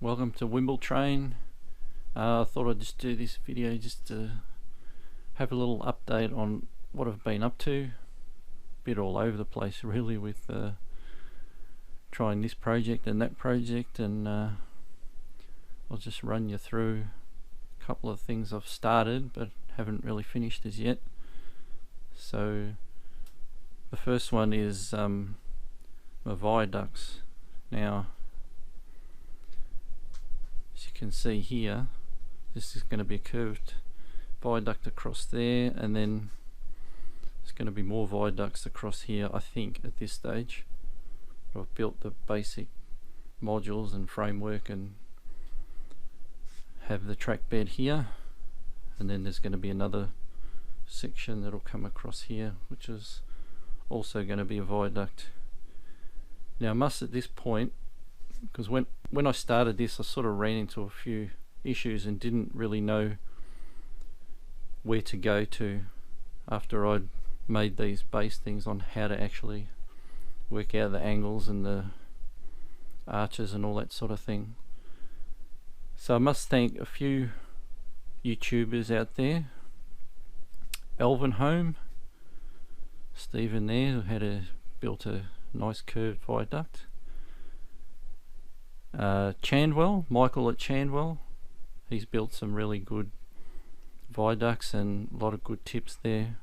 Welcome to Wimble Train. I thought I'd just do this video just to have a little update on what I've been up to. Bit all over the place really with trying this project and that project, and I'll just run you through a couple of things I've started but haven't really finished as yet. So the first one is my viaducts. Now, as you can see here, this is going to be a curved viaduct across there, and then there's going to be more viaducts across here, I think, at this stage. I've built the basic modules and framework and have the track bed here, and then there's going to be another section that'll come across here, which is also going to be a viaduct. Now, I must at this point, because when I started this, I sort of ran into a few issues and didn't really know where to go to after I'd made these base things on how to actually work out the angles and the arches and all that sort of thing. So I must thank a few YouTubers out there. Elven Home, Stephen there, who built a nice curved viaduct. Chandwell, Michael at Chandwell, he's built some really good viaducts and a lot of good tips there.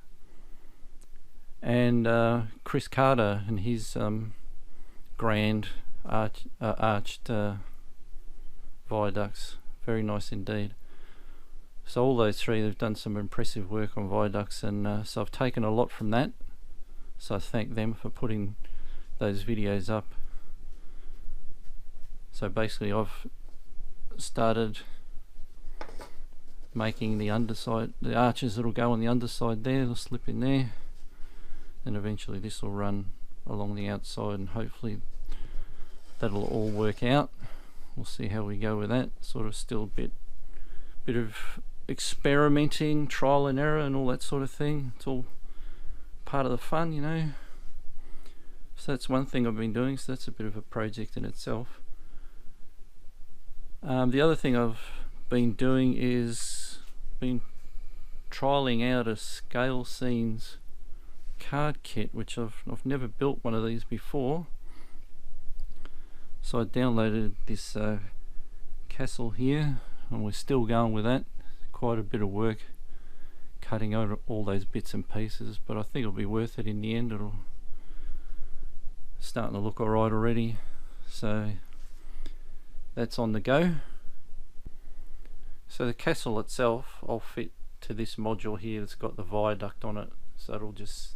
And Chris Carter and his grand arched viaducts, very nice indeed. So all those three, they've done some impressive work on viaducts, and so I've taken a lot from that, so I thank them for putting those videos up. So basically I've started making the underside, the arches that'll go on the underside there, they'll slip in there, and eventually this will run along the outside, and hopefully that'll all work out. We'll see how we go with that. Sort of still a bit of experimenting, trial and error and all that sort of thing. It's all part of the fun, you know. So that's one thing I've been doing, so that's a bit of a project in itself. The other thing I've been doing is been trialing out a Scale Scenes card kit, which I've never built one of these before. So I downloaded this castle here, and we're still going with that. Quite a bit of work cutting out all those bits and pieces, but I think it'll be worth it in the end. It'll starting to look alright already, so that's on the go. So the castle itself, I'll fit to this module here that's got the viaduct on it, so it'll just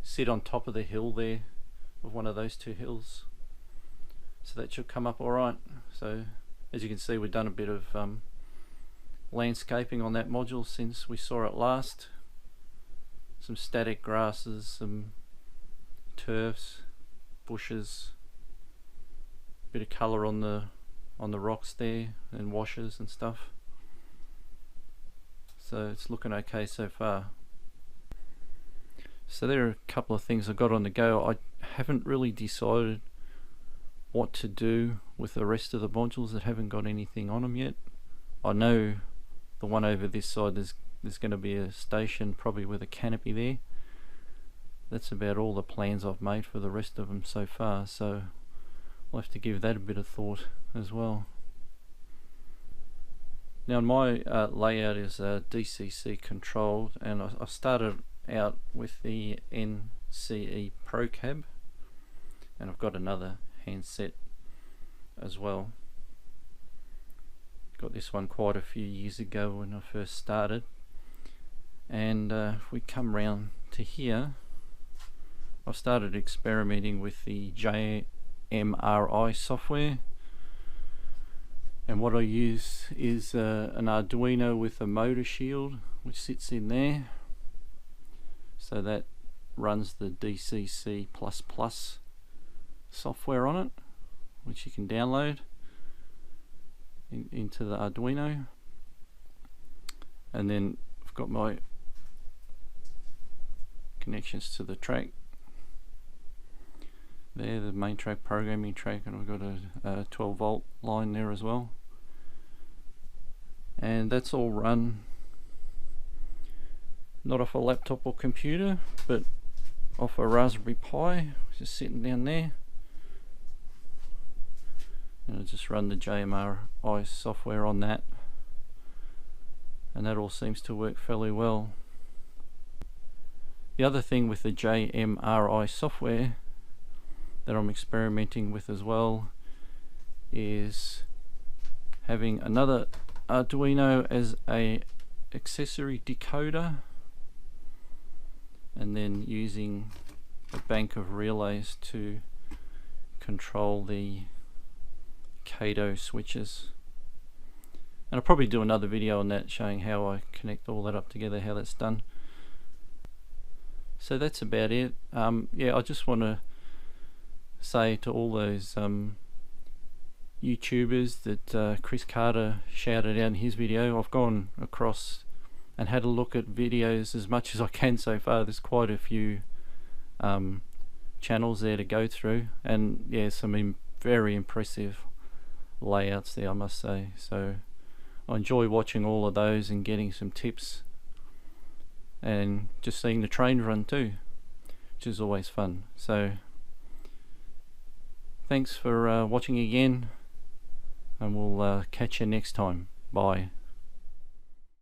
sit on top of the hill there, of one of those two hills, so that should come up alright. So as you can see, we've done a bit of landscaping on that module since we saw it last. Some static grasses, some turfs, bushes, bit of colour on the rocks there, and washes and stuff. So it's looking okay so far. So there are a couple of things I've got on the go. I haven't really decided what to do with the rest of the modules that haven't got anything on them yet. I know the one over this side, there's going to be a station probably with a canopy there. That's about all the plans I've made for the rest of them so far, so I'll have to give that a bit of thought as well. Now my layout is DCC controlled, and I started out with the NCE Pro Cab, and I've got another handset as well. Got this one quite a few years ago when I first started, and if we come round to here, I've started experimenting with the JMRI software, and what I use is an Arduino with a motor shield which sits in there, so that runs the DCC++ software on it, which you can download into the Arduino. And then I've got my connections to the track. there, the main track, programming track, and we've got a 12 volt line there as well. And that's all run not off a laptop or computer, but off a Raspberry Pi, just sitting down there. And I just run the JMRI software on that, and that all seems to work fairly well. The other thing with the JMRI software that I'm experimenting with as well is having another Arduino as a accessory decoder, and then using a bank of relays to control the Kato switches. And I'll probably do another video on that, showing how I connect all that up together, how that's done. So that's about it. Yeah, I just want to say to all those YouTubers that Chris Carter shouted out in his video, I've gone across and had a look at videos as much as I can so far. There's quite a few channels there to go through, and yeah, some very impressive layouts there, I must say. So I enjoy watching all of those and getting some tips, and just seeing the train run too, which is always fun. So thanks for watching again, and we'll catch you next time. Bye.